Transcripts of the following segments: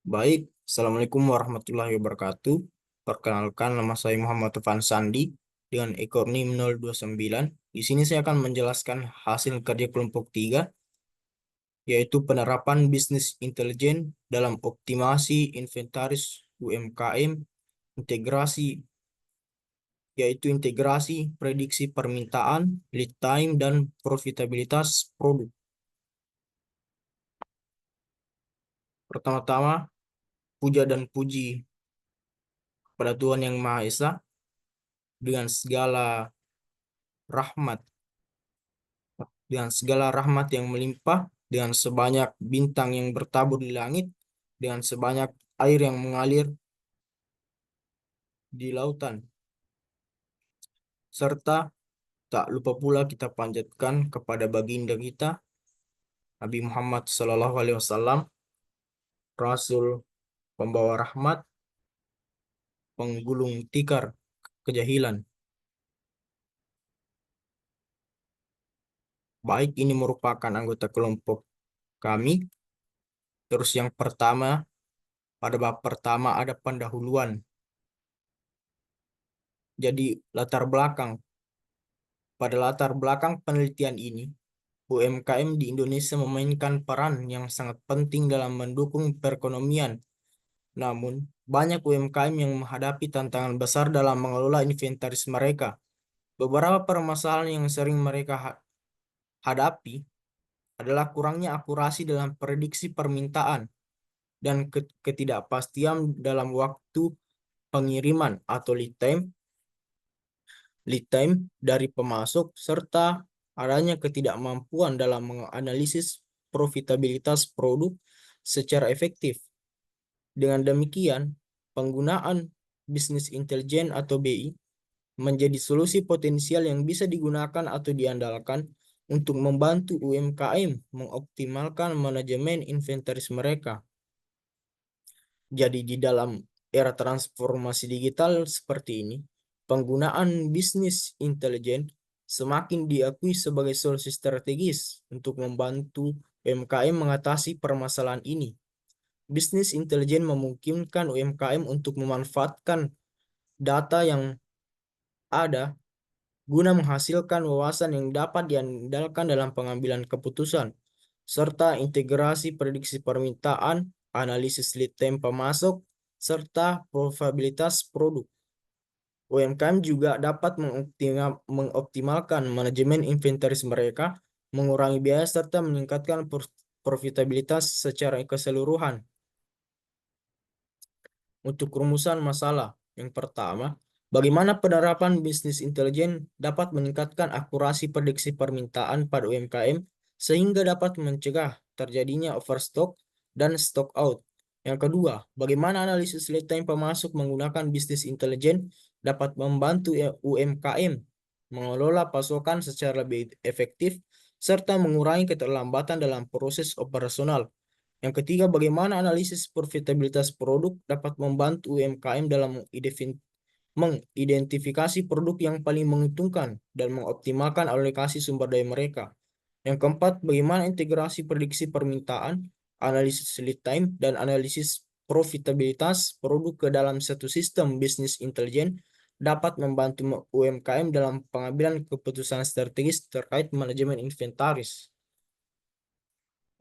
Baik, Assalamualaikum warahmatullahi wabarakatuh. Perkenalkan, nama saya Muhammad Tovan Sandi dengan ekor NIM 029. Di sini saya akan menjelaskan hasil kerja kelompok 3, yaitu penerapan bisnis intelijen dalam optimasi inventaris UMKM, integrasi, yaitu integrasi prediksi permintaan, lead time, dan profitabilitas produk. Pertama-tama, puja dan puji pada Tuhan Yang Maha Esa dengan segala rahmat dengan segala rahmat yang melimpah, dengan sebanyak bintang yang bertabur di langit, dengan sebanyak air yang mengalir di lautan, serta tak lupa pula kita panjatkan kepada baginda kita, Nabi Muhammad SAW, Rasul pembawa rahmat, penggulung tikar kejahilan. Baik, ini merupakan anggota kelompok kami. Terus yang pertama, pada bab pertama ada pendahuluan. Jadi pada latar belakang penelitian ini, UMKM di Indonesia memainkan peran yang sangat penting dalam mendukung perekonomian. Namun, banyak UMKM yang menghadapi tantangan besar dalam mengelola inventaris mereka. Beberapa permasalahan yang sering mereka hadapi adalah kurangnya akurasi dalam prediksi permintaan dan ketidakpastian dalam waktu pengiriman atau lead time dari pemasok, serta adanya ketidakmampuan dalam menganalisis profitabilitas produk secara efektif. Dengan demikian, penggunaan bisnis intelijen atau BI menjadi solusi potensial yang bisa digunakan atau diandalkan untuk membantu UMKM mengoptimalkan manajemen inventaris mereka. Jadi di dalam era transformasi digital seperti ini, penggunaan bisnis intelijen semakin diakui sebagai solusi strategis untuk membantu UMKM mengatasi permasalahan ini. Bisnis intelijen memungkinkan UMKM untuk memanfaatkan data yang ada guna menghasilkan wawasan yang dapat diandalkan dalam pengambilan keputusan, serta integrasi prediksi permintaan, analisis lead time pemasok, serta probabilitas produk. UMKM juga dapat mengoptimalkan manajemen inventaris mereka, mengurangi biaya, serta meningkatkan profitabilitas secara keseluruhan. Untuk rumusan masalah, yang pertama, bagaimana penerapan bisnis intelijen dapat meningkatkan akurasi prediksi permintaan pada UMKM sehingga dapat mencegah terjadinya overstock dan stock out. Yang kedua, bagaimana analisis lead time pemasok menggunakan bisnis intelijen dapat membantu UMKM mengelola pasokan secara lebih efektif serta mengurangi keterlambatan dalam proses operasional. Yang ketiga, bagaimana analisis profitabilitas produk dapat membantu UMKM dalam mengidentifikasi produk yang paling menguntungkan dan mengoptimalkan alokasi sumber daya mereka. Yang keempat, bagaimana integrasi prediksi permintaan, analisis lead time, dan analisis profitabilitas produk ke dalam satu sistem bisnis intelijen dapat membantu UMKM dalam pengambilan keputusan strategis terkait manajemen inventaris.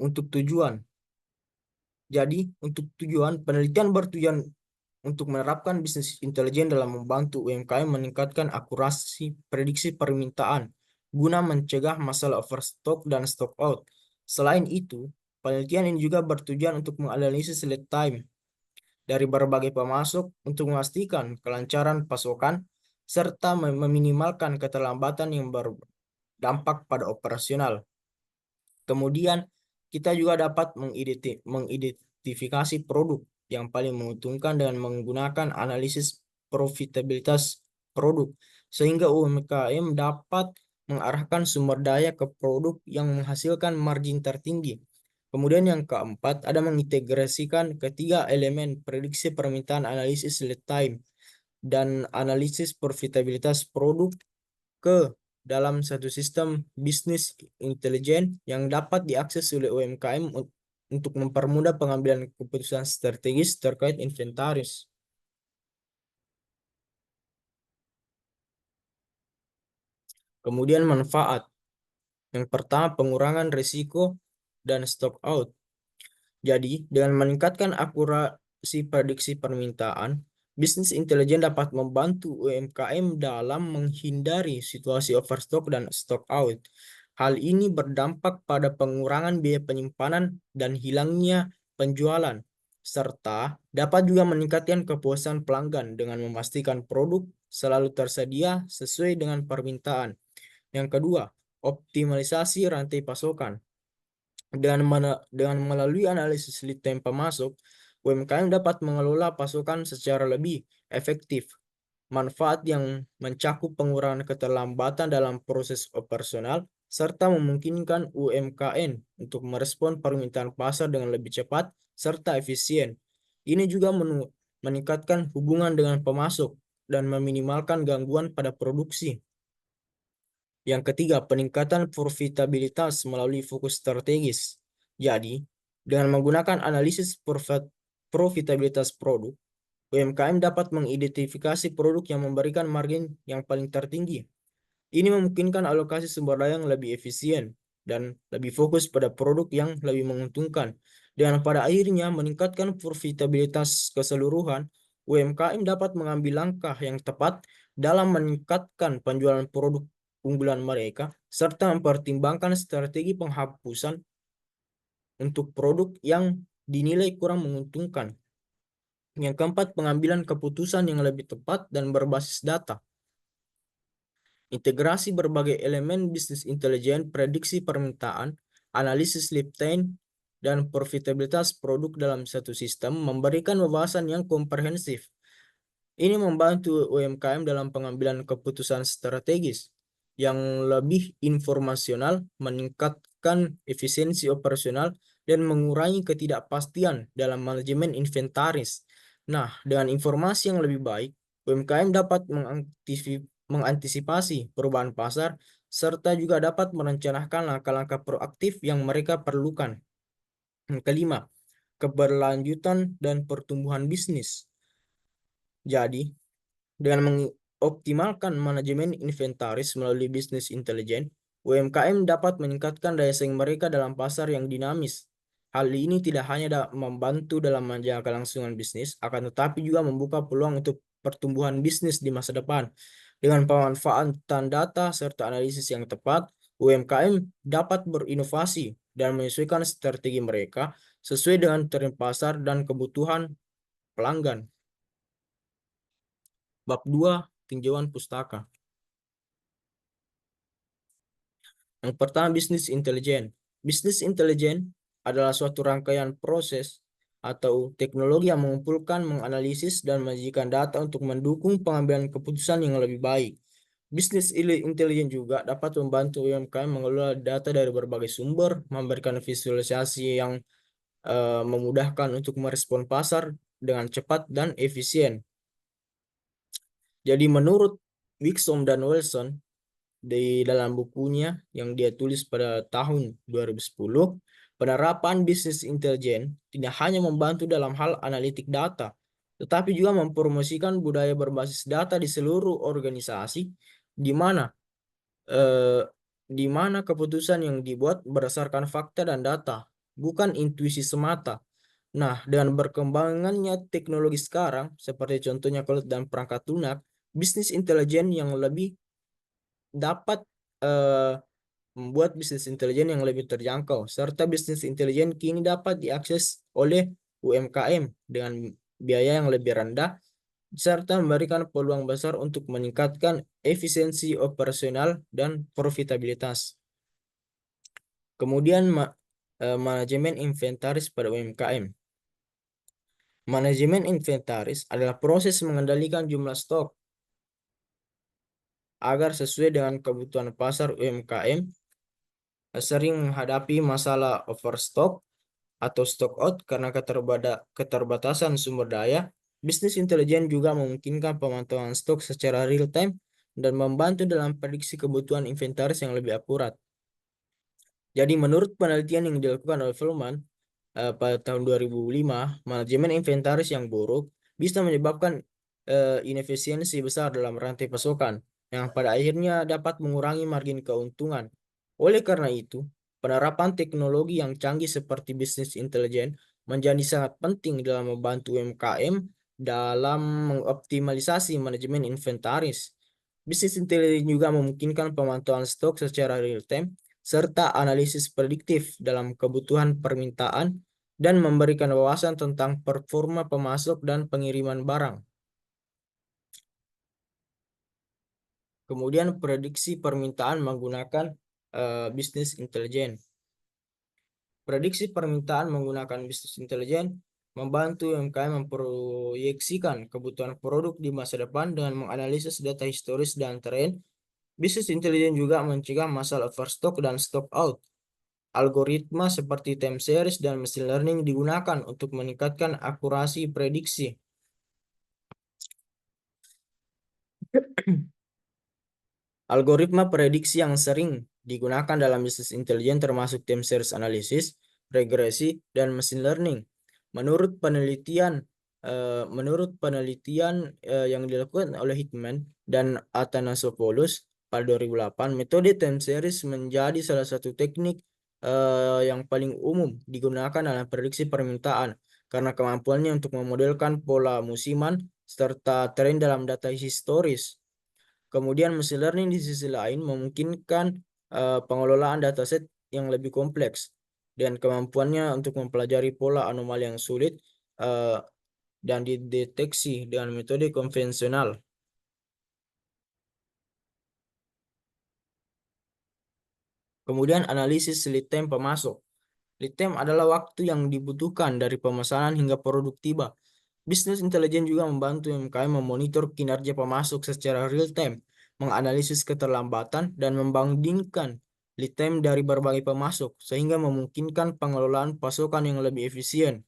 Untuk tujuan, penelitian bertujuan untuk menerapkan bisnis intelijen dalam membantu UMKM meningkatkan akurasi prediksi permintaan guna mencegah masalah overstock dan stock out. Selain itu, penelitian ini juga bertujuan untuk menganalisis lead time dari berbagai pemasok untuk memastikan kelancaran pasokan serta meminimalkan keterlambatan yang berdampak pada operasional. Kemudian, kita juga dapat mengidentifikasi produk yang paling menguntungkan dengan menggunakan analisis profitabilitas produk, sehingga UMKM dapat mengarahkan sumber daya ke produk yang menghasilkan margin tertinggi. Kemudian yang keempat, ada mengintegrasikan ketiga elemen prediksi permintaan, analisis lead time, dan analisis profitabilitas produk ke dalam satu sistem bisnis intelijen yang dapat diakses oleh UMKM untuk mempermudah pengambilan keputusan strategis terkait inventaris. Kemudian manfaat. Yang pertama, pengurangan risiko dan stock out. Jadi, dengan meningkatkan akurasi prediksi permintaan, bisnis intelijen dapat membantu UMKM dalam menghindari situasi overstock dan stock out. Hal ini berdampak pada pengurangan biaya penyimpanan dan hilangnya penjualan, serta dapat juga meningkatkan kepuasan pelanggan dengan memastikan produk selalu tersedia sesuai dengan permintaan. Yang kedua, optimalisasi rantai pasokan. Dengan melalui analisis lead time pemasok, UMKM dapat mengelola pasokan secara lebih efektif. Manfaat yang mencakup pengurangan keterlambatan dalam proses operasional serta memungkinkan UMKM untuk merespon permintaan pasar dengan lebih cepat serta efisien. Ini juga meningkatkan hubungan dengan pemasok dan meminimalkan gangguan pada produksi. Yang ketiga, peningkatan profitabilitas melalui fokus strategis. Jadi, dengan menggunakan analisis profitabilitas produk, UMKM dapat mengidentifikasi produk yang memberikan margin yang paling tertinggi. Ini memungkinkan alokasi sumber daya yang lebih efisien dan lebih fokus pada produk yang lebih menguntungkan. Dan pada akhirnya meningkatkan profitabilitas keseluruhan, UMKM dapat mengambil langkah yang tepat dalam meningkatkan penjualan produk unggulan mereka, serta mempertimbangkan strategi penghapusan untuk produk yang dinilai kurang menguntungkan. Yang keempat, pengambilan keputusan yang lebih tepat dan berbasis data. Integrasi berbagai elemen bisnis intelijen, prediksi permintaan, analisis lead time, dan profitabilitas produk dalam satu sistem memberikan wawasan yang komprehensif. Ini membantu UMKM dalam pengambilan keputusan strategis yang lebih informasional, meningkatkan efisiensi operasional, dan mengurangi ketidakpastian dalam manajemen inventaris. Nah, dengan informasi yang lebih baik, UMKM dapat mengantisipasi perubahan pasar, serta juga dapat merencanakan langkah-langkah proaktif yang mereka perlukan. Yang kelima, keberlanjutan dan pertumbuhan bisnis. Jadi, dengan mengoptimalkan manajemen inventaris melalui bisnis intelijen, UMKM dapat meningkatkan daya saing mereka dalam pasar yang dinamis. Hal ini tidak hanya membantu dalam menjaga kelangsungan bisnis, akan tetapi juga membuka peluang untuk pertumbuhan bisnis di masa depan. Dengan pemanfaatan data serta analisis yang tepat, UMKM dapat berinovasi dan menyesuaikan strategi mereka sesuai dengan tren pasar dan kebutuhan pelanggan. Bab 2, tinjauan pustaka. Yang pertama, bisnis intelijen. Bisnis intelijen adalah suatu rangkaian proses atau teknologi yang mengumpulkan, menganalisis, dan menyajikan data untuk mendukung pengambilan keputusan yang lebih baik. Bisnis intelijen juga dapat membantu UMKM mengelola data dari berbagai sumber, memberikan visualisasi yang memudahkan untuk merespon pasar dengan cepat dan efisien. Jadi menurut Wixom dan Wilson, di dalam bukunya yang dia tulis pada tahun 2010, penerapan bisnis intelijen tidak hanya membantu dalam hal analitik data, tetapi juga mempromosikan budaya berbasis data di seluruh organisasi, di mana eh, di mana keputusan yang dibuat berdasarkan fakta dan data, bukan intuisi semata. Nah, dengan berkembangannya teknologi sekarang, seperti contohnya cloud dan perangkat lunak, bisnis intelijen yang lebih dapat eh, membuat bisnis intelijen yang lebih terjangkau, serta bisnis intelijen kini dapat diakses oleh UMKM dengan biaya yang lebih rendah, serta memberikan peluang besar untuk meningkatkan efisiensi operasional dan profitabilitas. Kemudian manajemen inventaris pada UMKM. Manajemen inventaris adalah proses mengendalikan jumlah stok agar sesuai dengan kebutuhan pasar. UMKM sering menghadapi masalah overstock atau stock out karena keterbatasan sumber daya. Bisnis intelijen juga memungkinkan pemantauan stok secara real time dan membantu dalam prediksi kebutuhan inventaris yang lebih akurat. Jadi menurut penelitian yang dilakukan oleh Fullman, pada tahun 2005, manajemen inventaris yang buruk bisa menyebabkan inefisiensi besar dalam rantai pasokan, yang pada akhirnya dapat mengurangi margin keuntungan. Oleh karena itu, penerapan teknologi yang canggih seperti bisnis intelijen menjadi sangat penting dalam membantu UMKM dalam mengoptimalisasi manajemen inventaris. Bisnis intelijen juga memungkinkan pemantauan stok secara real time serta analisis prediktif dalam kebutuhan permintaan dan memberikan wawasan tentang performa pemasok dan pengiriman barang. Kemudian prediksi permintaan menggunakan bisnis intelijen. Prediksi permintaan menggunakan bisnis intelijen membantu UMKM memproyeksikan kebutuhan produk di masa depan dengan menganalisis data historis dan tren. Bisnis intelijen juga mencegah masalah overstock dan stock out. Algoritma seperti time series dan machine learning digunakan untuk meningkatkan akurasi prediksi. Algoritma prediksi yang sering digunakan dalam bisnis intelijen termasuk time series analysis, regresi, dan machine learning. Menurut penelitian yang dilakukan oleh Hitman dan Athanasopoulos pada 2008, metode time series menjadi salah satu teknik yang paling umum digunakan dalam prediksi permintaan karena kemampuannya untuk memodelkan pola musiman serta tren dalam data historis. Kemudian machine learning di sisi lain memungkinkan pengelolaan dataset yang lebih kompleks dan kemampuannya untuk mempelajari pola anomali yang sulit uh, dan dideteksi dengan metode konvensional. Kemudian analisis lead time pemasok. Lead time adalah waktu yang dibutuhkan dari pemesanan hingga produk tiba. Bisnis intelijen juga membantu UMKM memonitor kinerja pemasok secara real time, menganalisis keterlambatan, dan membandingkan lead time dari berbagai pemasok, sehingga memungkinkan pengelolaan pasokan yang lebih efisien.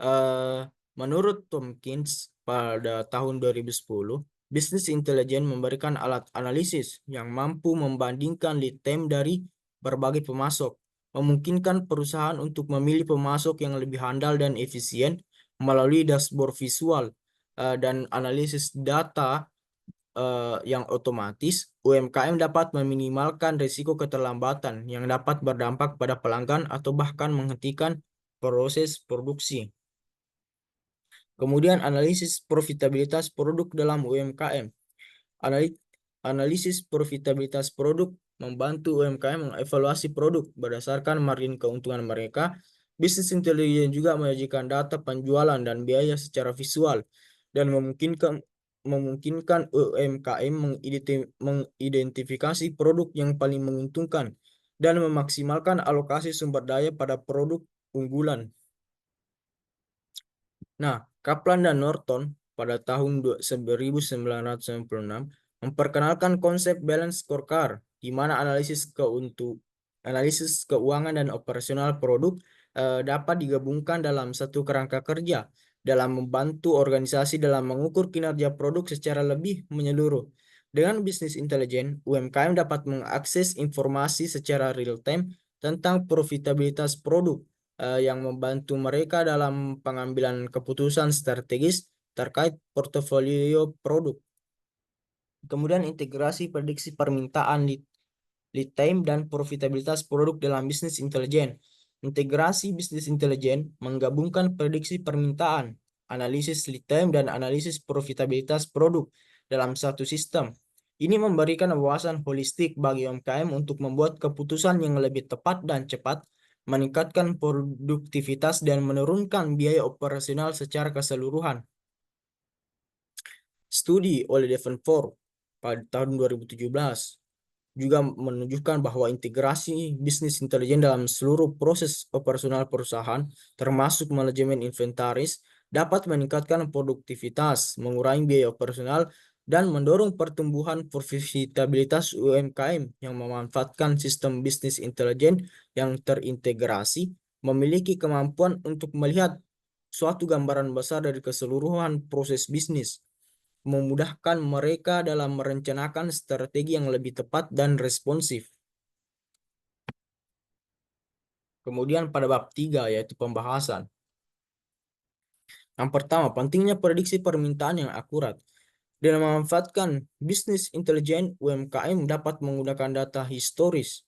Eh, Menurut Tompkins pada tahun 2010, bisnis intelijen memberikan alat analisis yang mampu membandingkan lead time dari berbagai pemasok, memungkinkan perusahaan untuk memilih pemasok yang lebih handal dan efisien melalui dashboard visual dan analisis data yang otomatis. UMKM dapat meminimalkan risiko keterlambatan yang dapat berdampak pada pelanggan atau bahkan menghentikan proses produksi. Kemudian analisis profitabilitas produk dalam UMKM. Analisis profitabilitas produk membantu UMKM mengevaluasi produk berdasarkan margin keuntungan mereka. Bisnis intelijen juga menyajikan data penjualan dan biaya secara visual dan memungkinkan UMKM mengidentifikasi produk yang paling menguntungkan dan memaksimalkan alokasi sumber daya pada produk unggulan. Nah, Kaplan dan Norton pada tahun 1996 memperkenalkan konsep balance scorecard, di mana analisis keuangan dan operasional produk dapat digabungkan dalam satu kerangka kerja dalam membantu organisasi dalam mengukur kinerja produk secara lebih menyeluruh. Dengan bisnis intelijen, UMKM dapat mengakses informasi secara real time tentang profitabilitas produk yang membantu mereka dalam pengambilan keputusan strategis terkait portofolio produk. Kemudian integrasi prediksi permintaan lead time dan profitabilitas produk dalam bisnis intelijen. Integrasi bisnis intelijen menggabungkan prediksi permintaan, analisis lead time, dan analisis profitabilitas produk dalam satu sistem. Ini memberikan wawasan holistik bagi UMKM untuk membuat keputusan yang lebih tepat dan cepat, meningkatkan produktivitas, dan menurunkan biaya operasional secara keseluruhan. Studi oleh Davenport pada tahun 2017 juga menunjukkan bahwa integrasi bisnis intelijen dalam seluruh proses operasional perusahaan, termasuk manajemen inventaris, dapat meningkatkan produktivitas, mengurangi biaya operasional, dan mendorong pertumbuhan profitabilitas UMKM yang memanfaatkan sistem bisnis intelijen yang terintegrasi, memiliki kemampuan untuk melihat suatu gambaran besar dari keseluruhan proses bisnis, memudahkan mereka dalam merencanakan strategi yang lebih tepat dan responsif. Kemudian pada bab 3 yaitu pembahasan. Yang pertama, pentingnya prediksi permintaan yang akurat. Dalam memanfaatkan bisnis intelijen, UMKM dapat menggunakan data historis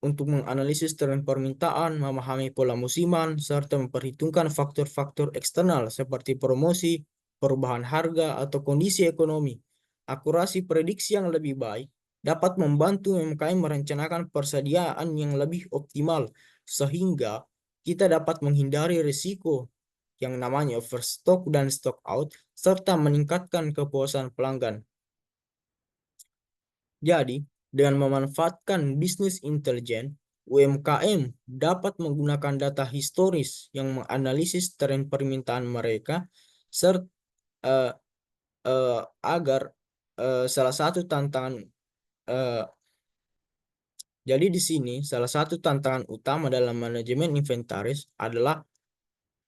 untuk menganalisis tren permintaan, memahami pola musiman, serta memperhitungkan faktor-faktor eksternal seperti promosi, perubahan harga, atau kondisi ekonomi. Akurasi prediksi yang lebih baik dapat membantu UMKM merencanakan persediaan yang lebih optimal, sehingga kita dapat menghindari risiko yang namanya overstock dan stock out, serta meningkatkan kepuasan pelanggan. Jadi, dengan memanfaatkan bisnis intelijen, UMKM dapat menggunakan data historis yang menganalisis tren permintaan mereka serta agar salah satu tantangan eh, jadi di sini salah satu tantangan utama dalam manajemen inventaris adalah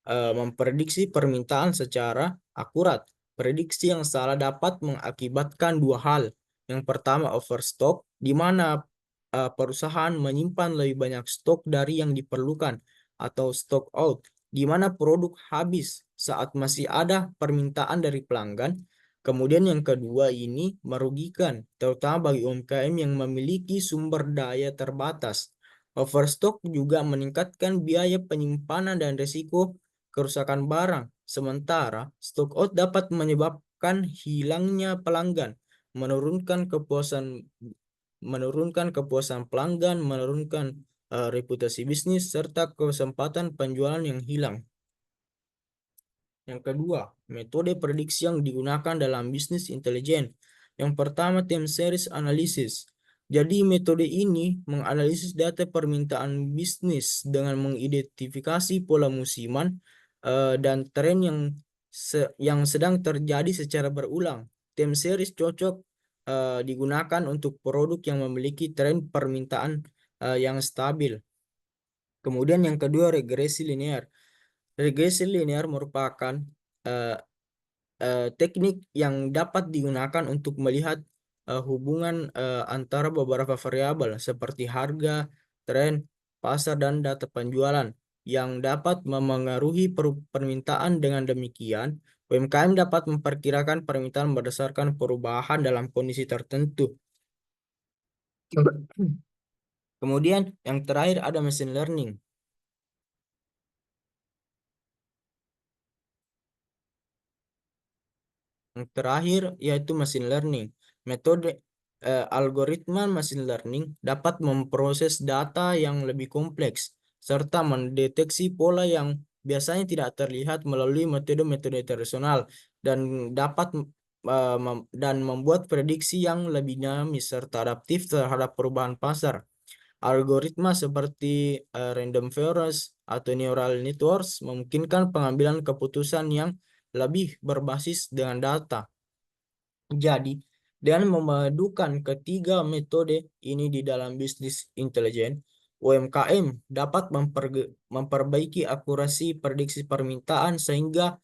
memprediksi permintaan secara akurat. Prediksi yang salah dapat mengakibatkan dua hal. Yang pertama, overstock, di mana perusahaan menyimpan lebih banyak stok dari yang diperlukan, atau stock out, di mana produk habis saat masih ada permintaan dari pelanggan. Kemudian yang kedua ini merugikan, terutama bagi UMKM yang memiliki sumber daya terbatas. Overstock juga meningkatkan biaya penyimpanan dan risiko kerusakan barang. Sementara, stock out dapat menyebabkan hilangnya pelanggan, menurunkan kepuasan pelanggan, menurunkan reputasi bisnis, serta kesempatan penjualan yang hilang. Yang kedua, metode prediksi yang digunakan dalam bisnis intelijen. Yang pertama, time series analysis. Jadi metode ini menganalisis data permintaan bisnis dengan mengidentifikasi pola musiman dan tren yang sedang terjadi secara berulang. Time series cocok digunakan untuk produk yang memiliki tren permintaan yang stabil. Kemudian yang kedua, regresi linear. Regresi linear merupakan eh, teknik yang dapat digunakan untuk melihat hubungan antara beberapa variabel seperti harga, tren, pasar, dan data penjualan yang dapat memengaruhi permintaan. Dengan demikian, UMKM dapat memperkirakan permintaan berdasarkan perubahan dalam kondisi tertentu. Kemudian yang terakhir ada machine learning. Yang terakhir yaitu machine learning. Metode algoritma machine learning dapat memproses data yang lebih kompleks serta mendeteksi pola yang biasanya tidak terlihat melalui metode-metode tradisional dan dapat dan membuat prediksi yang lebih dinamis serta adaptif terhadap perubahan pasar. Algoritma seperti random forest atau neural networks memungkinkan pengambilan keputusan yang lebih berbasis dengan data. Jadi, dengan memadukan ketiga metode ini di dalam bisnis intelijen, UMKM dapat memperbaiki akurasi prediksi permintaan sehingga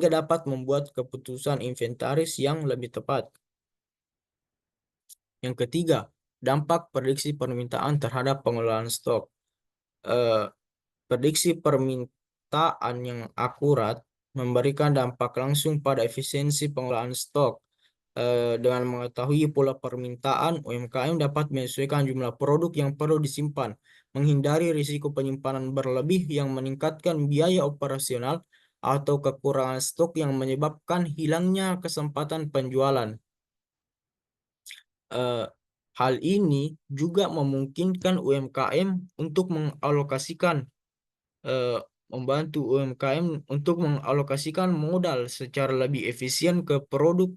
dapat membuat keputusan inventaris yang lebih tepat. Yang ketiga, dampak prediksi permintaan terhadap pengelolaan stok. Eh, Prediksi permintaan yang akurat memberikan dampak langsung pada efisiensi pengelolaan stok. Dengan mengetahui pola permintaan, UMKM dapat menyesuaikan jumlah produk yang perlu disimpan, menghindari risiko penyimpanan berlebih yang meningkatkan biaya operasional atau kekurangan stok yang menyebabkan hilangnya kesempatan penjualan. Eh, Hal ini juga memungkinkan UMKM untuk mengalokasikan eh, membantu UMKM untuk mengalokasikan modal secara lebih efisien ke produk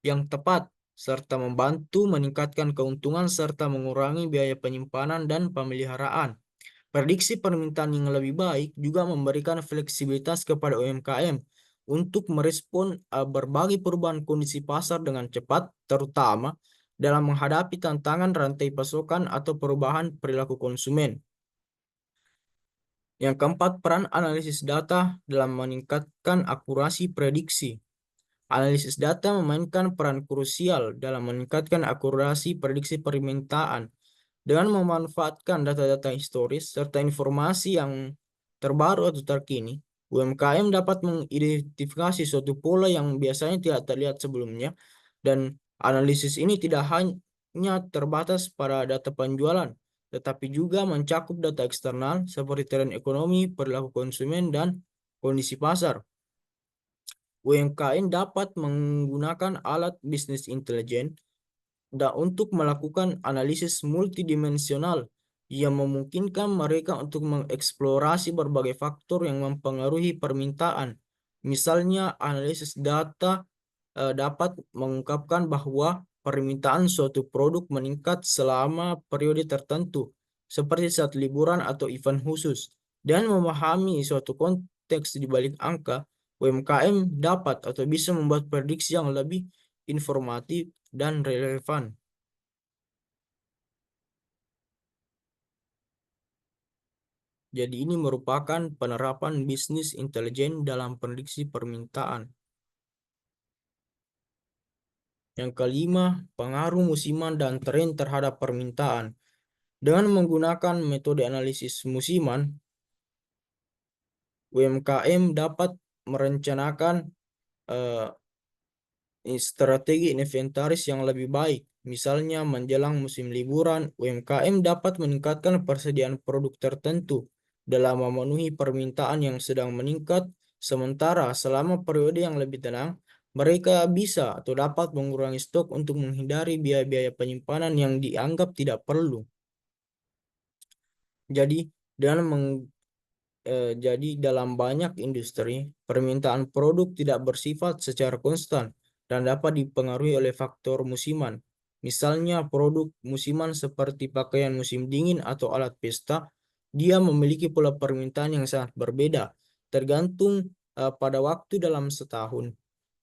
yang tepat, serta membantu meningkatkan keuntungan serta mengurangi biaya penyimpanan dan pemeliharaan. Prediksi permintaan yang lebih baik juga memberikan fleksibilitas kepada UMKM untuk merespon berbagai perubahan kondisi pasar dengan cepat, terutama dalam menghadapi tantangan rantai pasokan atau perubahan perilaku konsumen. Yang keempat, peran analisis data dalam meningkatkan akurasi prediksi. Analisis data memainkan peran krusial dalam meningkatkan akurasi prediksi permintaan. Dengan memanfaatkan data-data historis serta informasi yang terbaru atau terkini, UMKM dapat mengidentifikasi suatu pola yang biasanya tidak terlihat sebelumnya, dan analisis ini tidak hanya terbatas pada data penjualan, tetapi juga mencakup data eksternal seperti tren ekonomi, perilaku konsumen, dan kondisi pasar. UMKM dapat menggunakan alat bisnis intelijen untuk melakukan analisis multidimensional yang memungkinkan mereka untuk mengeksplorasi berbagai faktor yang mempengaruhi permintaan. Misalnya, analisis data dapat mengungkapkan bahwa permintaan suatu produk meningkat selama periode tertentu, seperti saat liburan atau event khusus. Dan memahami suatu konteks di balik angka, UMKM dapat atau bisa membuat prediksi yang lebih informatif dan relevan. Jadi ini merupakan penerapan bisnis intelijen dalam prediksi permintaan. Yang kelima, pengaruh musiman dan tren terhadap permintaan. Dengan menggunakan metode analisis musiman, UMKM dapat merencanakan eh, strategi inventaris yang lebih baik. Misalnya, menjelang musim liburan, UMKM dapat meningkatkan persediaan produk tertentu dalam memenuhi permintaan yang sedang meningkat, sementara selama periode yang lebih tenang, mereka bisa atau dapat mengurangi stok untuk menghindari biaya-biaya penyimpanan yang dianggap tidak perlu. Jadi, dengan jadi dalam banyak industri, permintaan produk tidak bersifat secara konstan dan dapat dipengaruhi oleh faktor musiman. Misalnya produk musiman seperti pakaian musim dingin atau alat pesta, dia memiliki pola permintaan yang sangat berbeda, tergantung pada waktu dalam setahun.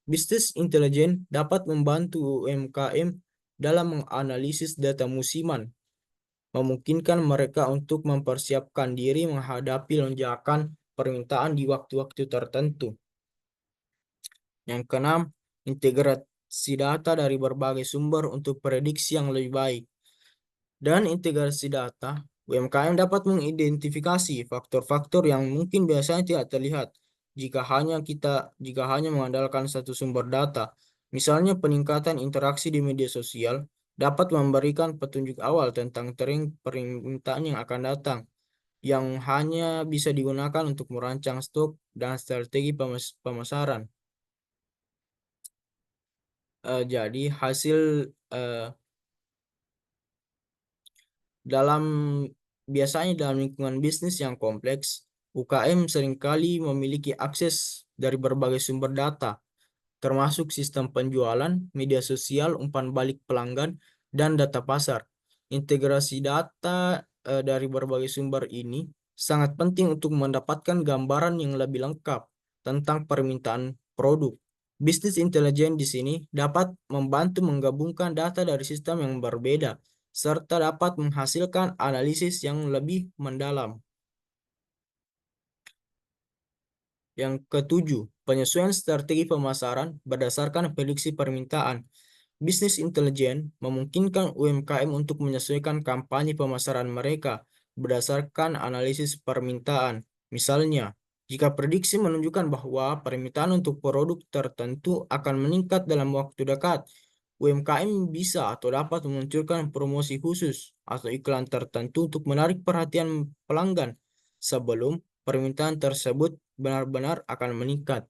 Bisnis intelijen dapat membantu UMKM dalam menganalisis data musiman, memungkinkan mereka untuk mempersiapkan diri menghadapi lonjakan permintaan di waktu-waktu tertentu. Yang keenam, integrasi data dari berbagai sumber untuk prediksi yang lebih baik. Dan integrasi data, UMKM dapat mengidentifikasi faktor-faktor yang mungkin biasanya tidak terlihat jika hanya mengandalkan satu sumber data. Misalnya, peningkatan interaksi di media sosial dapat memberikan petunjuk awal tentang tren permintaan yang akan datang, yang hanya bisa digunakan untuk merancang stok dan strategi pemasaran. Jadi hasil eh, dalam biasanya dalam lingkungan bisnis yang kompleks, UKM seringkali memiliki akses dari berbagai sumber data, termasuk sistem penjualan, media sosial, umpan balik pelanggan, dan data pasar. Integrasi data dari berbagai sumber ini sangat penting untuk mendapatkan gambaran yang lebih lengkap tentang permintaan produk. Bisnis intelijen di sini dapat membantu menggabungkan data dari sistem yang berbeda, serta dapat menghasilkan analisis yang lebih mendalam. Yang ketujuh, penyesuaian strategi pemasaran berdasarkan prediksi permintaan. Bisnis intelijen memungkinkan UMKM untuk menyesuaikan kampanye pemasaran mereka berdasarkan analisis permintaan. Misalnya, jika prediksi menunjukkan bahwa permintaan untuk produk tertentu akan meningkat dalam waktu dekat, UMKM bisa atau dapat memunculkan promosi khusus atau iklan tertentu untuk menarik perhatian pelanggan sebelum permintaan tersebut benar-benar akan meningkat.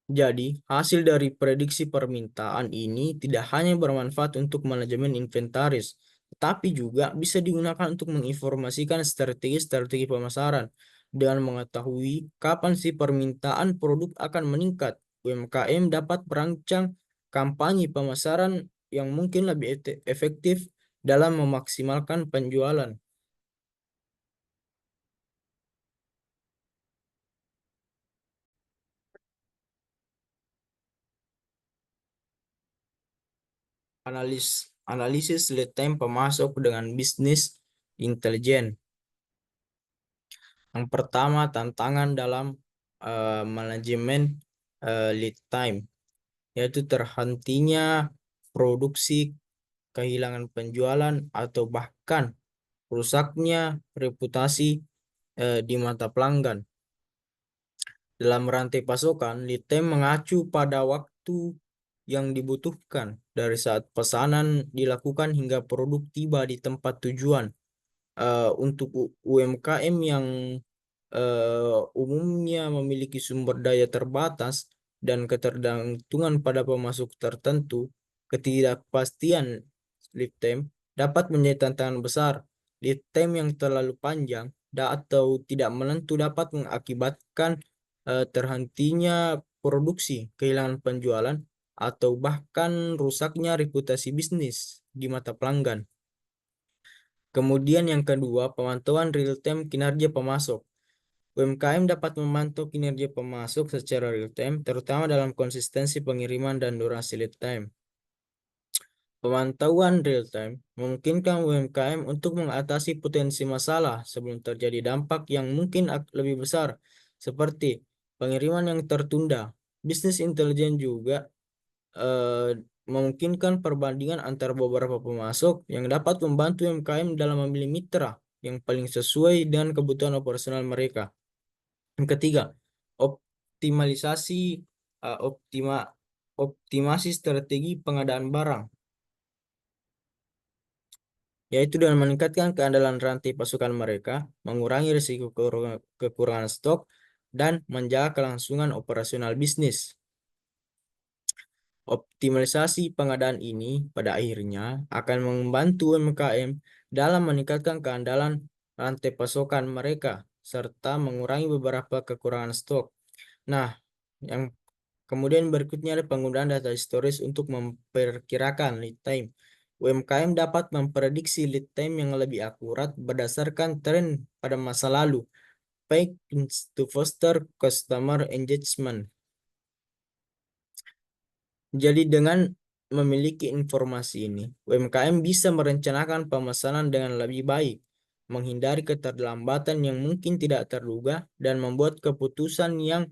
Jadi, hasil dari prediksi permintaan ini tidak hanya bermanfaat untuk manajemen inventaris, tetapi juga bisa digunakan untuk menginformasikan strategi-strategi pemasaran. Dengan mengetahui kapan si permintaan produk akan meningkat, UMKM dapat merancang kampanye pemasaran yang mungkin lebih efektif dalam memaksimalkan penjualan. Analisis lead time pemasok dengan bisnis intelijen. Yang pertama, tantangan dalam manajemen lead time, yaitu terhentinya produksi kehilangan penjualan, atau bahkan rusaknya reputasi di mata pelanggan. Dalam rantai pasokan, lead time mengacu pada waktu yang dibutuhkan dari saat pesanan dilakukan hingga produk tiba di tempat tujuan. Untuk UMKM yang umumnya memiliki sumber daya terbatas dan ketergantungan pada pemasok tertentu, ketidakpastian lead time dapat menjadi tantangan besar. Lead time yang terlalu panjang atau tidak menentu dapat mengakibatkan terhentinya produksi, kehilangan penjualan, atau bahkan rusaknya reputasi bisnis di mata pelanggan. Kemudian yang kedua, pemantauan real-time kinerja pemasok. UMKM dapat memantau kinerja pemasok secara real-time, terutama dalam konsistensi pengiriman dan durasi lead time. Pemantauan real-time memungkinkan UMKM untuk mengatasi potensi masalah sebelum terjadi dampak yang mungkin lebih besar, seperti pengiriman yang tertunda. Bisnis intelijen juga eh, memungkinkan perbandingan antara beberapa pemasok yang dapat membantu UMKM dalam memilih mitra yang paling sesuai dengan kebutuhan operasional mereka. Yang ketiga, optimalisasi eh, optima, optimasi strategi pengadaan barang, yaitu dengan meningkatkan keandalan rantai pasokan mereka, mengurangi risiko kekurangan stok, dan menjaga kelangsungan operasional bisnis. Optimalisasi pengadaan ini pada akhirnya akan membantu UMKM dalam meningkatkan keandalan rantai pasokan mereka serta mengurangi beberapa kekurangan stok. Nah, yang kemudian berikutnya ada penggunaan data historis untuk memperkirakan lead time. UMKM dapat memprediksi lead time yang lebih akurat berdasarkan tren pada masa lalu, baik to foster customer engagement. Jadi dengan memiliki informasi ini, UMKM bisa merencanakan pemesanan dengan lebih baik, menghindari keterlambatan yang mungkin tidak terduga, dan membuat keputusan yang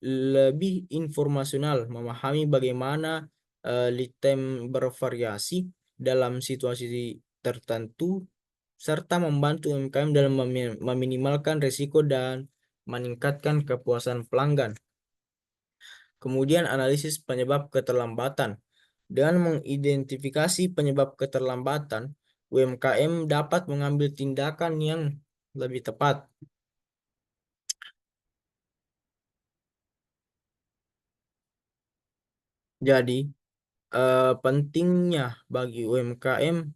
lebih informasional, memahami bagaimana lead time bervariasi dalam situasi tertentu, serta membantu UMKM dalam meminimalkan risiko dan meningkatkan kepuasan pelanggan. Kemudian analisis penyebab keterlambatan. Dengan mengidentifikasi penyebab keterlambatan, UMKM dapat mengambil tindakan yang lebih tepat. Jadi, pentingnya bagi UMKM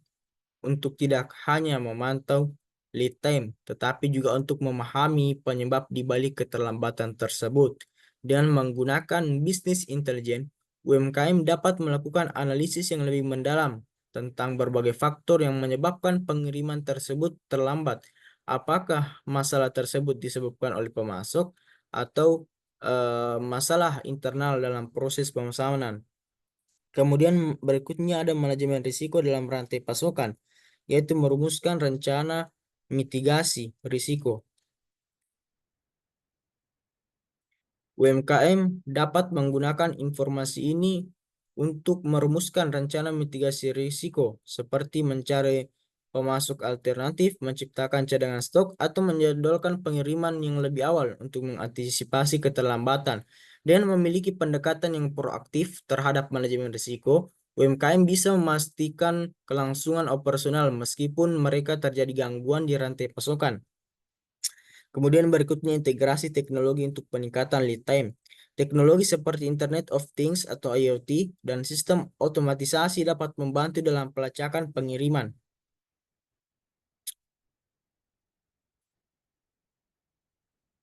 untuk tidak hanya memantau lead time, tetapi juga untuk memahami penyebab di balik keterlambatan tersebut. Dengan menggunakan bisnis intelijen, UMKM dapat melakukan analisis yang lebih mendalam tentang berbagai faktor yang menyebabkan pengiriman tersebut terlambat. Apakah masalah tersebut disebabkan oleh pemasok atau masalah internal dalam proses pemesanan? Kemudian berikutnya ada manajemen risiko dalam rantai pasokan, yaitu merumuskan rencana mitigasi risiko. UMKM dapat menggunakan informasi ini untuk merumuskan rencana mitigasi risiko, seperti mencari pemasok alternatif, menciptakan cadangan stok, atau menjadwalkan pengiriman yang lebih awal untuk mengantisipasi keterlambatan. Dan memiliki pendekatan yang proaktif terhadap manajemen risiko, UMKM bisa memastikan kelangsungan operasional meskipun mereka terjadi gangguan di rantai pasokan. Kemudian berikutnya integrasi teknologi untuk peningkatan lead time. Teknologi seperti Internet of Things atau IoT dan sistem otomatisasi dapat membantu dalam pelacakan pengiriman.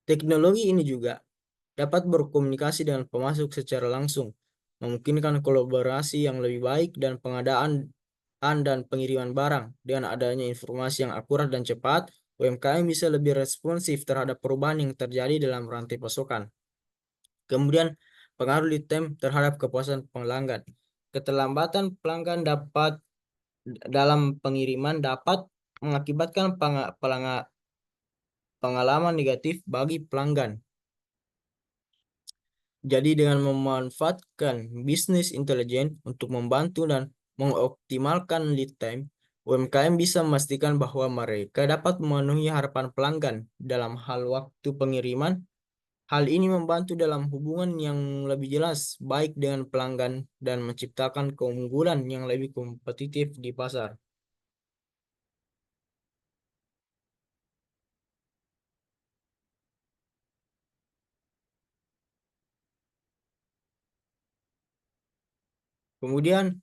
Teknologi ini juga dapat berkomunikasi dengan pemasok secara langsung, memungkinkan kolaborasi yang lebih baik dan pengadaan dan pengiriman barang. Dengan adanya informasi yang akurat dan cepat, UMKM bisa lebih responsif terhadap perubahan yang terjadi dalam rantai pasokan. Kemudian pengaruh lead time terhadap kepuasan pelanggan. Keterlambatan pelanggan dalam pengiriman dapat mengakibatkan pengalaman negatif bagi pelanggan. Jadi dengan memanfaatkan bisnis intelijen untuk membantu dan mengoptimalkan lead time, UMKM bisa memastikan bahwa mereka dapat memenuhi harapan pelanggan dalam hal waktu pengiriman. Hal ini membantu dalam hubungan yang lebih jelas baik dengan pelanggan dan menciptakan keunggulan yang lebih kompetitif di pasar. Kemudian,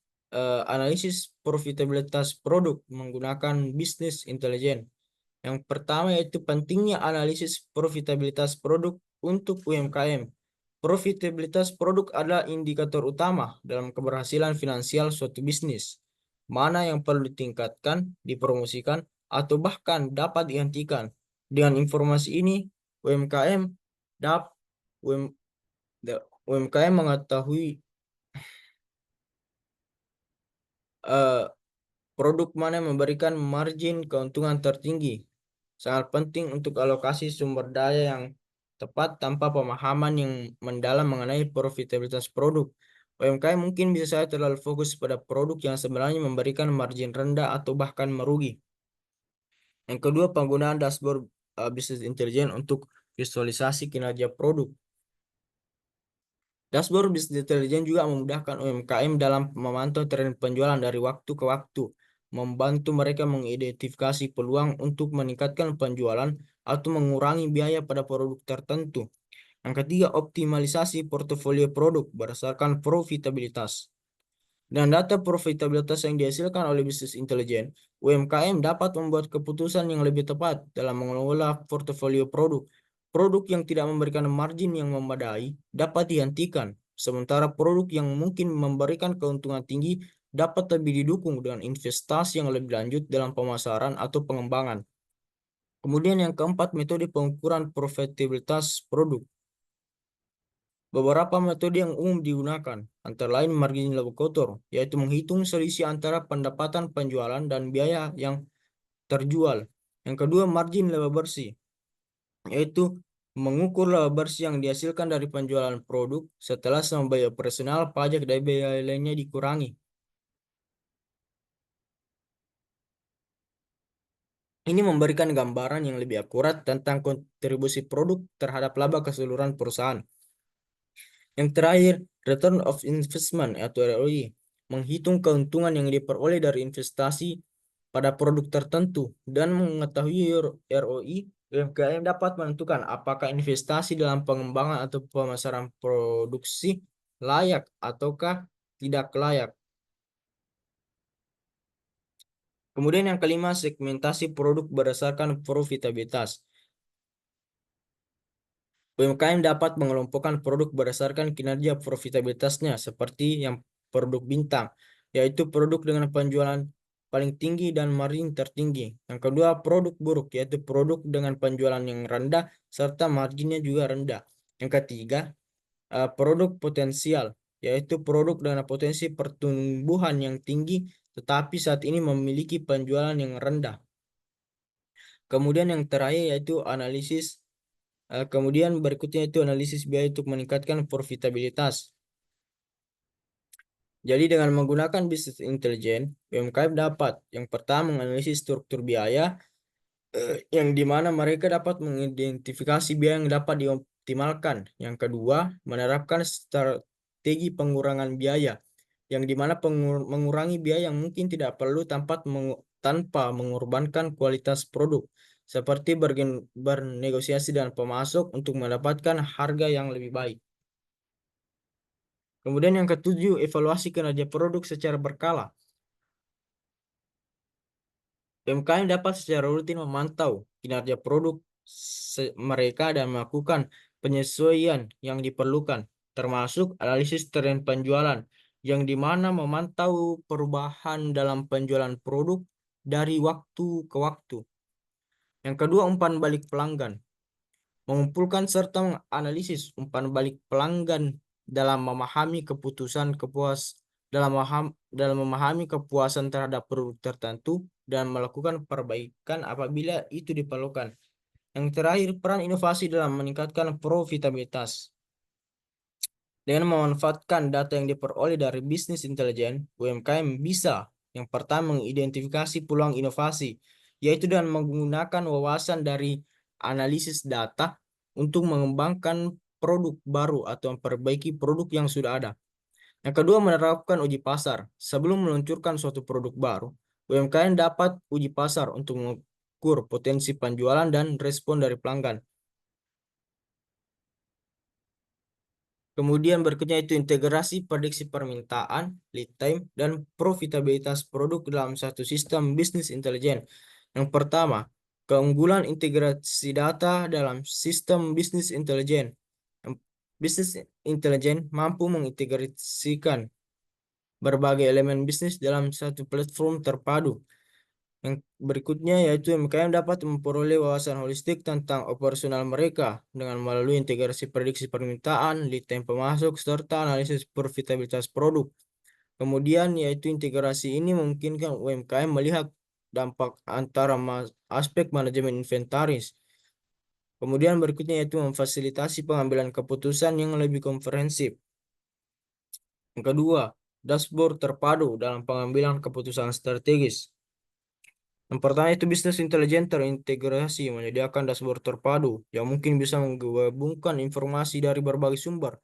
analisis profitabilitas produk menggunakan bisnis intelijen. Yang pertama yaitu pentingnya analisis profitabilitas produk untuk UMKM. Profitabilitas produk adalah indikator utama dalam keberhasilan finansial suatu bisnis. Mana yang perlu ditingkatkan, dipromosikan, atau bahkan dapat dihentikan. Dengan informasi ini, UMKM dap, UM, UMKM mengetahui eh, produk mana yang memberikan margin keuntungan tertinggi. Sangat penting untuk alokasi sumber daya yang tepat tanpa pemahaman yang mendalam mengenai profitabilitas produk. UMKM mungkin bisa saja terlalu fokus pada produk yang sebenarnya memberikan margin rendah atau bahkan merugi. Yang kedua, penggunaan dashboard bisnis intelijen untuk visualisasi kinerja produk. Dashboard bisnis intelijen juga memudahkan UMKM dalam memantau tren penjualan dari waktu ke waktu, membantu mereka mengidentifikasi peluang untuk meningkatkan penjualan atau mengurangi biaya pada produk tertentu. Yang ketiga, optimalisasi portofolio produk berdasarkan profitabilitas. Dan data profitabilitas yang dihasilkan oleh bisnis intelijen, UMKM dapat membuat keputusan yang lebih tepat dalam mengelola portofolio produk. Produk yang tidak memberikan margin yang memadai dapat dihentikan, sementara produk yang mungkin memberikan keuntungan tinggi dapat lebih didukung dengan investasi yang lebih lanjut dalam pemasaran atau pengembangan. Kemudian yang keempat, metode pengukuran profitabilitas produk. Beberapa metode yang umum digunakan, antara lain margin laba kotor, yaitu menghitung selisih antara pendapatan penjualan dan biaya yang terjual. Yang kedua, margin laba bersih, yaitu mengukur laba bersih yang dihasilkan dari penjualan produk setelah semua biaya operasional, pajak, dan biaya lainnya dikurangi. Ini memberikan gambaran yang lebih akurat tentang kontribusi produk terhadap laba keseluruhan perusahaan. Yang terakhir, return of investment atau ROI, menghitung keuntungan yang diperoleh dari investasi pada produk tertentu dan mengetahui ROI, UMKM dapat menentukan apakah investasi dalam pengembangan atau pemasaran produksi layak ataukah tidak layak. Kemudian yang kelima, segmentasi produk berdasarkan profitabilitas. UMKM dapat mengelompokkan produk berdasarkan kinerja profitabilitasnya seperti yang produk bintang, yaitu produk dengan penjualan paling tinggi dan margin tertinggi. Yang kedua, produk buruk, yaitu produk dengan penjualan yang rendah serta marginnya juga rendah. Yang ketiga, produk potensial, yaitu produk dengan potensi pertumbuhan yang tinggi tetapi saat ini memiliki penjualan yang rendah. Kemudian yang terakhir yaitu analisis. Kemudian berikutnya itu analisis biaya untuk meningkatkan profitabilitas. Jadi dengan menggunakan bisnis intelijen, UMKM dapat yang pertama menganalisis struktur biaya, yang di mana mereka dapat mengidentifikasi biaya yang dapat dioptimalkan. Yang kedua, menerapkan strategi pengurangan biaya, yang di mana mengurangi biaya yang mungkin tidak perlu tanpa mengorbankan kualitas produk, seperti bernegosiasi dengan pemasok untuk mendapatkan harga yang lebih baik. Kemudian yang ketujuh, evaluasi kinerja produk secara berkala. UMKM dapat secara rutin memantau kinerja produk mereka dan melakukan penyesuaian yang diperlukan, termasuk analisis tren penjualan, yang di mana memantau perubahan dalam penjualan produk dari waktu ke waktu. Yang kedua, umpan balik pelanggan. Mengumpulkan serta menganalisis umpan balik pelanggan dalam memahami keputusan kepuas dalam memahami kepuasan terhadap produk tertentu dan melakukan perbaikan apabila itu diperlukan. Yang terakhir, peran inovasi dalam meningkatkan profitabilitas. Dengan memanfaatkan data yang diperoleh dari bisnis intelijen, UMKM bisa yang pertama mengidentifikasi peluang inovasi, yaitu dengan menggunakan wawasan dari analisis data untuk mengembangkan produk baru atau memperbaiki produk yang sudah ada. Yang kedua, menerapkan uji pasar. Sebelum meluncurkan suatu produk baru, UMKM dapat uji pasar untuk mengukur potensi penjualan dan respon dari pelanggan. Kemudian berikutnya itu integrasi prediksi permintaan, lead time, dan profitabilitas produk dalam satu sistem bisnis intelijen. Yang pertama, keunggulan integrasi data dalam sistem bisnis intelijen. Bisnis intelijen mampu mengintegrasikan berbagai elemen bisnis dalam satu platform terpadu. Yang berikutnya yaitu UMKM dapat memperoleh wawasan holistik tentang operasional mereka dengan melalui integrasi prediksi permintaan, lead time pemasok, serta analisis profitabilitas produk. Kemudian yaitu integrasi ini memungkinkan UMKM melihat dampak antara aspek manajemen inventaris. Kemudian berikutnya yaitu memfasilitasi pengambilan keputusan yang lebih komprehensif. Yang kedua, dashboard terpadu dalam pengambilan keputusan strategis. Yang pertama itu bisnis intelijen terintegrasi menyediakan dashboard terpadu yang mungkin bisa menggabungkan informasi dari berbagai sumber.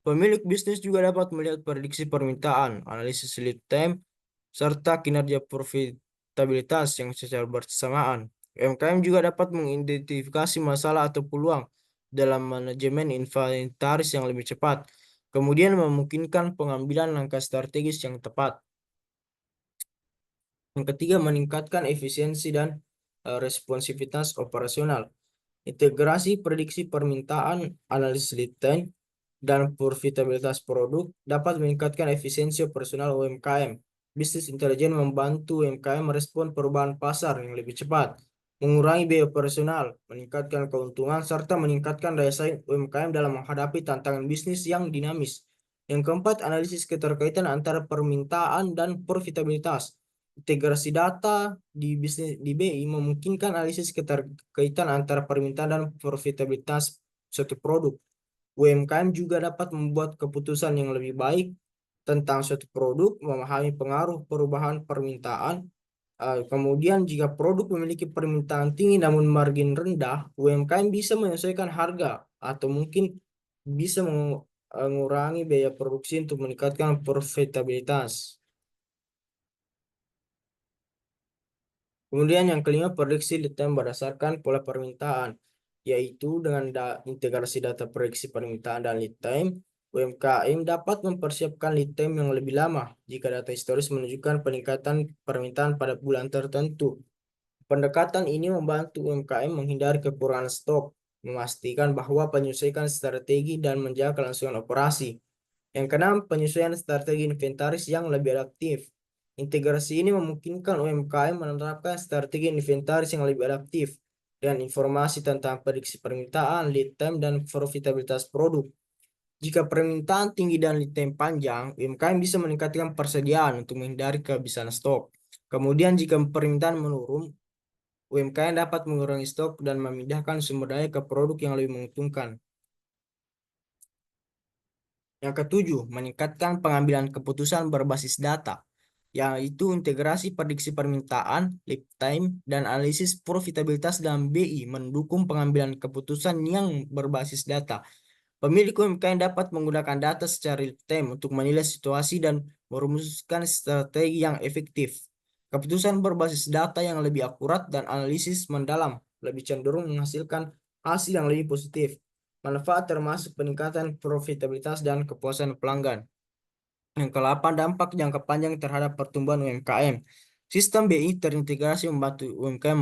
Pemilik bisnis juga dapat melihat prediksi permintaan, analisis lead time, serta kinerja profitabilitas yang secara bersamaan. UMKM juga dapat mengidentifikasi masalah atau peluang dalam manajemen inventaris yang lebih cepat, kemudian memungkinkan pengambilan langkah strategis yang tepat. Yang ketiga, meningkatkan efisiensi dan responsivitas operasional. Integrasi prediksi permintaan, analisis lead time, dan profitabilitas produk dapat meningkatkan efisiensi operasional UMKM. Bisnis intelijen membantu UMKM merespon perubahan pasar yang lebih cepat, mengurangi biaya operasional, meningkatkan keuntungan, serta meningkatkan daya saing UMKM dalam menghadapi tantangan bisnis yang dinamis. Yang keempat, analisis keterkaitan antara permintaan dan profitabilitas. Integrasi data di bisnis di BI memungkinkan analisis keterkaitan antara permintaan dan profitabilitas suatu produk. UMKM juga dapat membuat keputusan yang lebih baik tentang suatu produk, memahami pengaruh perubahan permintaan. Kemudian jika produk memiliki permintaan tinggi namun margin rendah, UMKM bisa menyesuaikan harga atau mungkin bisa mengurangi biaya produksi untuk meningkatkan profitabilitas. Kemudian yang kelima, prediksi lead time berdasarkan pola permintaan, yaitu dengan integrasi data prediksi permintaan dan lead time, UMKM dapat mempersiapkan lead time yang lebih lama jika data historis menunjukkan peningkatan permintaan pada bulan tertentu. Pendekatan ini membantu UMKM menghindari kekurangan stok, memastikan bahwa penyesuaian strategi dan menjaga kelangsungan operasi. Yang keenam, penyesuaian strategi inventaris yang lebih adaptif. Integrasi ini memungkinkan UMKM menerapkan strategi inventaris yang lebih adaptif dengan informasi tentang prediksi permintaan, lead time, dan profitabilitas produk. Jika permintaan tinggi dan lead time panjang, UMKM bisa meningkatkan persediaan untuk menghindari kehabisan stok. Kemudian jika permintaan menurun, UMKM dapat mengurangi stok dan memindahkan sumber daya ke produk yang lebih menguntungkan. Yang ketujuh, meningkatkan pengambilan keputusan berbasis data, yaitu integrasi prediksi permintaan, lead time, dan analisis profitabilitas dalam BI mendukung pengambilan keputusan yang berbasis data. Pemilik UMKM dapat menggunakan data secara real time untuk menilai situasi dan merumuskan strategi yang efektif. Keputusan berbasis data yang lebih akurat dan analisis mendalam lebih cenderung menghasilkan hasil yang lebih positif. Manfaat termasuk peningkatan profitabilitas dan kepuasan pelanggan. Yang ke-8, dampak jangka panjang terhadap pertumbuhan UMKM. Sistem BI terintegrasi membantu UMKM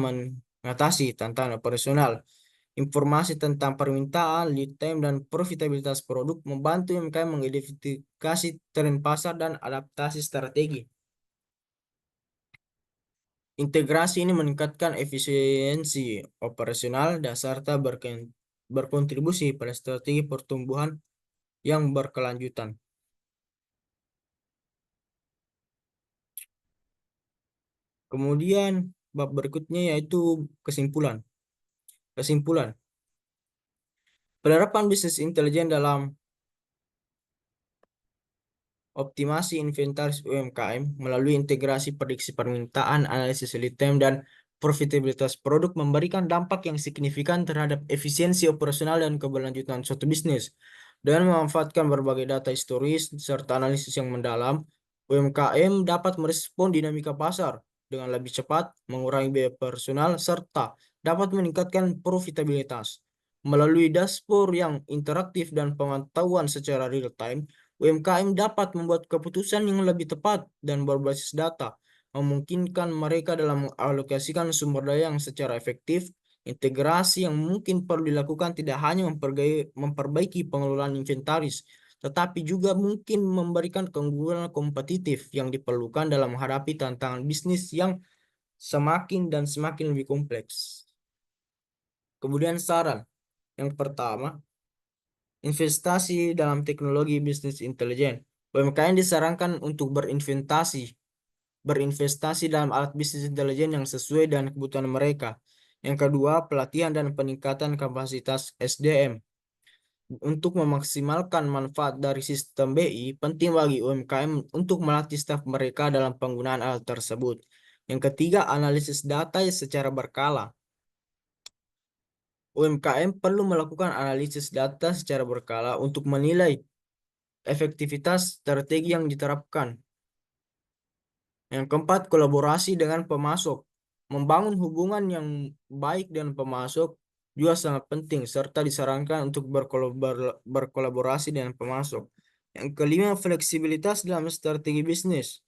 mengatasi tantangan operasional. Informasi tentang permintaan, lead time, dan profitabilitas produk membantu UMKM mengidentifikasi tren pasar dan adaptasi strategi. Integrasi ini meningkatkan efisiensi operasional dan serta berkontribusi pada strategi pertumbuhan yang berkelanjutan. Kemudian bab berikutnya yaitu kesimpulan. Kesimpulan, penerapan bisnis intelijen dalam optimasi inventaris UMKM melalui integrasi prediksi permintaan, analisis lead time, dan profitabilitas produk memberikan dampak yang signifikan terhadap efisiensi operasional dan keberlanjutan suatu bisnis. Dengan memanfaatkan berbagai data historis serta analisis yang mendalam, UMKM dapat merespon dinamika pasar dengan lebih cepat, mengurangi biaya personal, serta dapat meningkatkan profitabilitas. Melalui dashboard yang interaktif dan pemantauan secara real time, UMKM dapat membuat keputusan yang lebih tepat dan berbasis data, memungkinkan mereka dalam mengalokasikan sumber daya yang secara efektif. Integrasi yang mungkin perlu dilakukan tidak hanya memperbaiki pengelolaan inventaris, tetapi juga mungkin memberikan keunggulan kompetitif yang diperlukan dalam menghadapi tantangan bisnis yang semakin dan semakin lebih kompleks. Kemudian saran yang pertama, investasi dalam teknologi bisnis intelijen. UMKM disarankan untuk berinvestasi dalam alat bisnis intelijen yang sesuai dengan kebutuhan mereka. Yang kedua, pelatihan dan peningkatan kapasitas SDM. Untuk memaksimalkan manfaat dari sistem BI, penting bagi UMKM untuk melatih staf mereka dalam penggunaan alat tersebut. Yang ketiga, analisis data secara berkala. UMKM perlu melakukan analisis data secara berkala untuk menilai efektivitas strategi yang diterapkan. Yang keempat, kolaborasi dengan pemasok. Membangun hubungan yang baik dengan pemasok juga sangat penting, serta disarankan untuk berkolaborasi dengan pemasok. Yang kelima, fleksibilitas dalam strategi bisnis.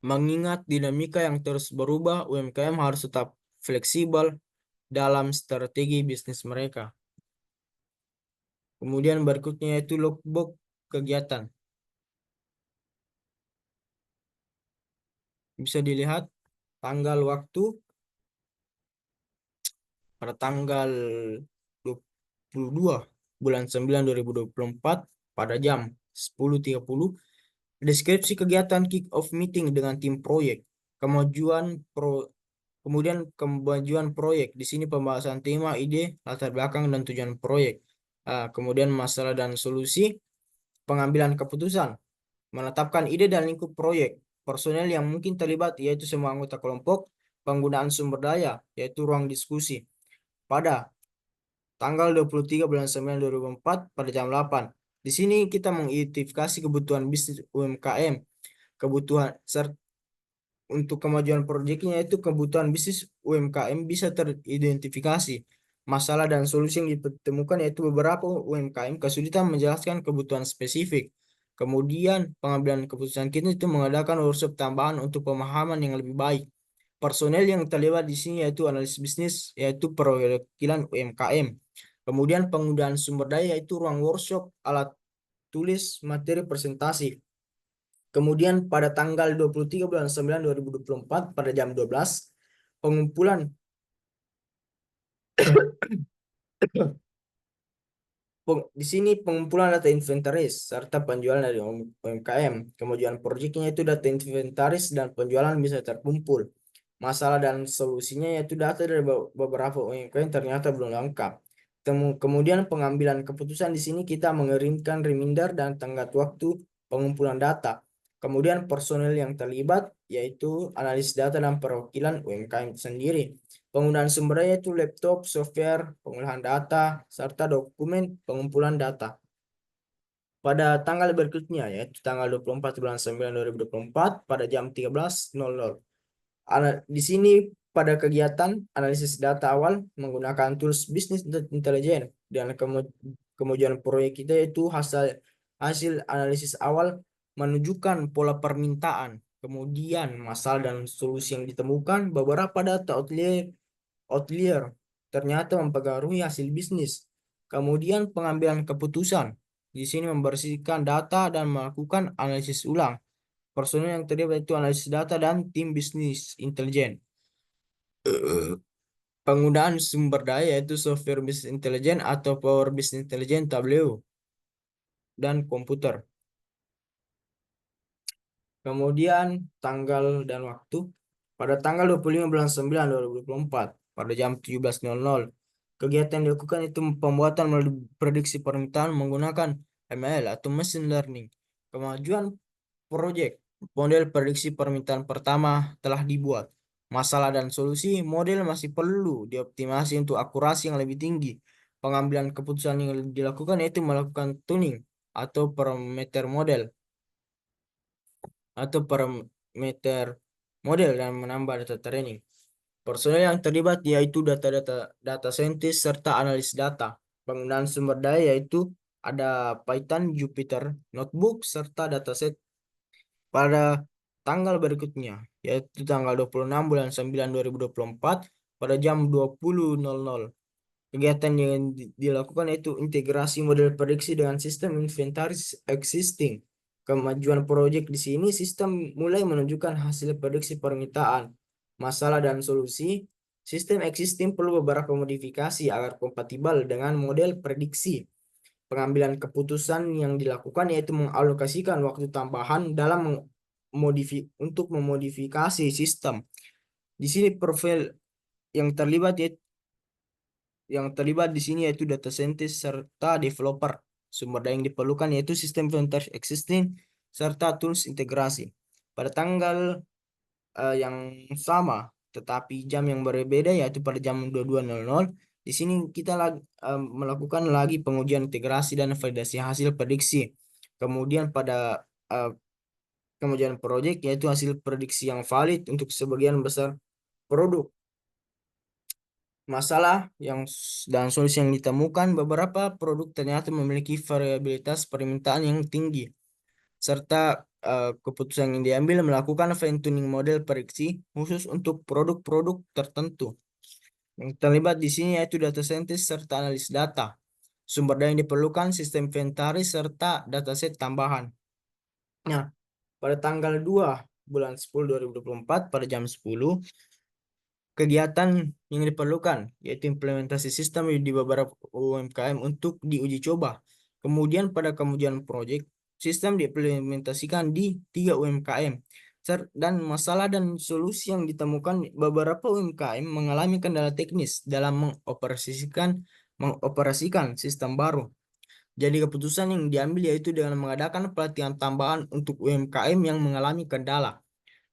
Mengingat dinamika yang terus berubah, UMKM harus tetap fleksibel dalam strategi bisnis mereka. Kemudian berikutnya yaitu logbook kegiatan. Bisa dilihat tanggal waktu pada tanggal 22 bulan 9 2024 pada jam 10.30. Deskripsi kegiatan kick-off meeting dengan tim proyek. Kemudian kemajuan proyek. Di sini pembahasan tema, ide, latar belakang, dan tujuan proyek. Kemudian masalah dan solusi. Pengambilan keputusan. Menetapkan ide dan lingkup proyek. Personel yang mungkin terlibat yaitu semua anggota kelompok. Penggunaan sumber daya yaitu ruang diskusi. Pada tanggal 23 bulan 9 2004 pada jam 8. Di sini kita mengidentifikasi kebutuhan bisnis UMKM. Kebutuhan untuk kemajuan proyeknya itu kebutuhan bisnis UMKM bisa teridentifikasi. Masalah dan solusi yang ditemukan yaitu beberapa UMKM kesulitan menjelaskan kebutuhan spesifik. Kemudian pengambilan keputusan kita itu mengadakan workshop tambahan untuk pemahaman yang lebih baik. Personel yang terlibat di sini yaitu analis bisnis, yaitu perwakilan UMKM. Kemudian penggunaan sumber daya yaitu ruang workshop, alat tulis, materi presentasi. Kemudian pada tanggal 23 bulan 9 2024 pada jam 12, pengumpulan di sini pengumpulan data inventaris serta penjualan dari UMKM. Kemajuan proyeknya itu data inventaris dan penjualan bisa terkumpul. Masalah dan solusinya yaitu data dari beberapa UMKM ternyata belum lengkap. Kemudian pengambilan keputusan di sini kita mengirimkan reminder dan tenggat waktu pengumpulan data. Kemudian personel yang terlibat yaitu analis data dan perwakilan UMKM sendiri. Penggunaan sumbernya yaitu laptop, software, pengolahan data, serta dokumen pengumpulan data. Pada tanggal berikutnya yaitu tanggal 24 bulan 9 2024 pada jam 13.00. Di sini pada kegiatan analisis data awal menggunakan tools bisnis intelijen dan kemudian proyek kita itu hasil analisis awal menunjukkan pola permintaan, kemudian masalah dan solusi yang ditemukan. Beberapa data outlier ternyata mempengaruhi hasil bisnis. Kemudian pengambilan keputusan. Di sini membersihkan data dan melakukan analisis ulang. Personel yang terlibat itu analisis data dan tim bisnis intelijen. Penggunaan sumber daya yaitu software bisnis intelijen atau Power Business Intelligence Tableau dan komputer. Kemudian tanggal dan waktu pada tanggal 25 bulan 9 2024 pada jam 17.00. Kegiatan yang dilakukan itu pembuatan melalui prediksi permintaan menggunakan ML atau machine learning. Kemajuan proyek. Model prediksi permintaan pertama telah dibuat. Masalah dan solusi model masih perlu dioptimasi untuk akurasi yang lebih tinggi. Pengambilan keputusan yang dilakukan yaitu melakukan tuning atau parameter model dan menambah data training. Personel yang terlibat yaitu data scientist serta analis data. Penggunaan sumber daya yaitu ada Python, Jupyter Notebook serta dataset pada tanggal berikutnya, yaitu tanggal 26 bulan 9 2024 pada jam 20.00. Kegiatan yang dilakukan yaitu integrasi model prediksi dengan sistem inventaris existing. Kemajuan proyek di sini sistem mulai menunjukkan hasil prediksi permintaan, masalah dan solusi. Sistem existing perlu beberapa modifikasi agar kompatibel dengan model prediksi. Pengambilan keputusan yang dilakukan yaitu mengalokasikan waktu tambahan dalam untuk memodifikasi sistem. Di sini profil yang terlibat di sini yaitu data scientist serta developer. Sumber daya yang diperlukan yaitu sistem inventaris existing serta tools integrasi. Pada tanggal yang sama tetapi jam yang berbeda yaitu pada jam 22.00, di sini kita melakukan lagi pengujian integrasi dan validasi hasil prediksi. Kemudian pada kemudian proyek yaitu hasil prediksi yang valid untuk sebagian besar produk. Masalah dan solusi yang ditemukan, beberapa produk ternyata memiliki variabilitas permintaan yang tinggi, serta keputusan yang diambil melakukan fine tuning model prediksi khusus untuk produk-produk tertentu. Yang terlibat di sini yaitu data scientist serta analis data. Sumber daya yang diperlukan sistem inventaris serta dataset tambahan. Nah, pada tanggal 2 bulan 10 2024 pada jam 10, kegiatan yang diperlukan yaitu implementasi sistem di beberapa UMKM untuk diuji coba. Kemudian pada kemudian proyek, sistem diimplementasikan di 3 UMKM. Dan masalah dan solusi yang ditemukan, beberapa UMKM mengalami kendala teknis dalam mengoperasikan sistem baru. Jadi keputusan yang diambil yaitu dengan mengadakan pelatihan tambahan untuk UMKM yang mengalami kendala.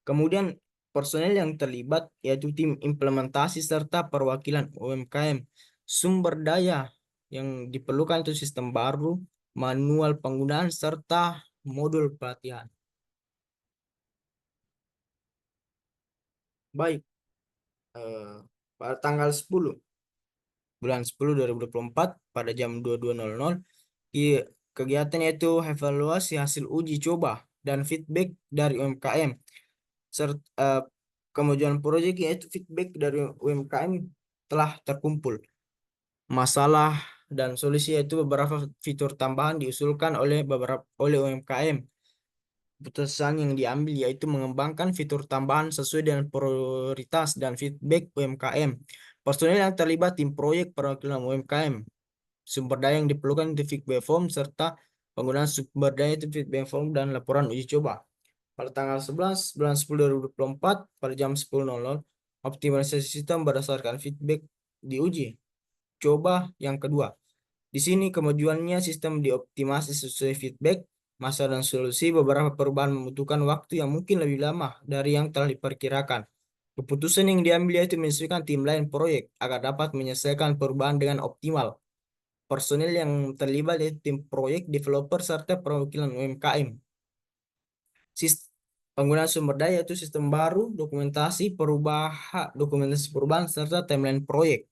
Kemudian personel yang terlibat yaitu tim implementasi serta perwakilan UMKM. Sumber daya yang diperlukan itu sistem baru, manual penggunaan serta modul pelatihan. Baik, pada tanggal 10 bulan 10 2024 pada jam 22.00, kegiatan yaitu evaluasi hasil uji coba dan feedback dari UMKM. Kemajuan proyek yaitu feedback dari UMKM telah terkumpul. Masalah dan solusi yaitu beberapa fitur tambahan diusulkan oleh UMKM. Keputusan yang diambil yaitu mengembangkan fitur tambahan sesuai dengan prioritas dan feedback UMKM. Personel yang terlibat tim proyek perwakilan UMKM. Sumber daya yang diperlukan untuk feedback form serta penggunaan sumber daya itu feedback form dan laporan uji coba. Pada tanggal 11 bulan 10 2024 pada jam 10.00, optimalisasi sistem berdasarkan feedback diuji coba yang kedua. Di sini kemajuannya sistem dioptimasi sesuai feedback, masalah dan solusi. Beberapa perubahan membutuhkan waktu yang mungkin lebih lama dari yang telah diperkirakan. Keputusan yang diambil yaitu menyesuaikan tim lain proyek agar dapat menyelesaikan perubahan dengan optimal. Personil yang terlibat yaitu tim proyek, developer, serta perwakilan UMKM. Penggunaan sumber daya itu sistem baru, dokumentasi perubahan, serta timeline proyek.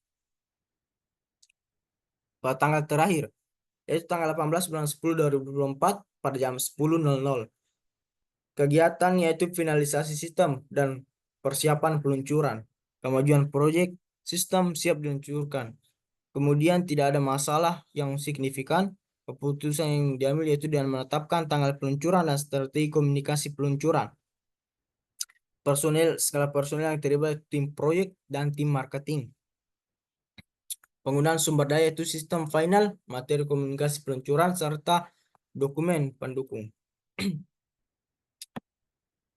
Pada tanggal terakhir, yaitu tanggal 18 bulan 10 2024 pada jam 10.00. Kegiatan yaitu finalisasi sistem dan persiapan peluncuran. Kemajuan proyek, sistem siap diluncurkan. Kemudian tidak ada masalah yang signifikan. Keputusan yang diambil yaitu dengan menetapkan tanggal peluncuran dan strategi komunikasi peluncuran. Skala personel yang terlibat tim proyek dan tim marketing. Penggunaan sumber daya itu sistem final, materi komunikasi peluncuran, serta dokumen pendukung.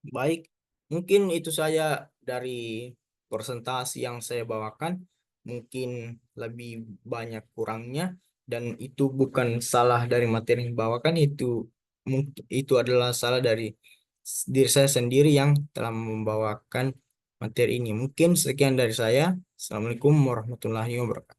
Baik, mungkin itu saja dari presentasi yang saya bawakan. Mungkin lebih banyak kurangnya, dan itu bukan salah dari materi yang dibawakan, itu mungkin itu adalah salah dari diri saya sendiri yang telah membawakan materi ini. Mungkin sekian dari saya. Assalamualaikum warahmatullahi wabarakatuh.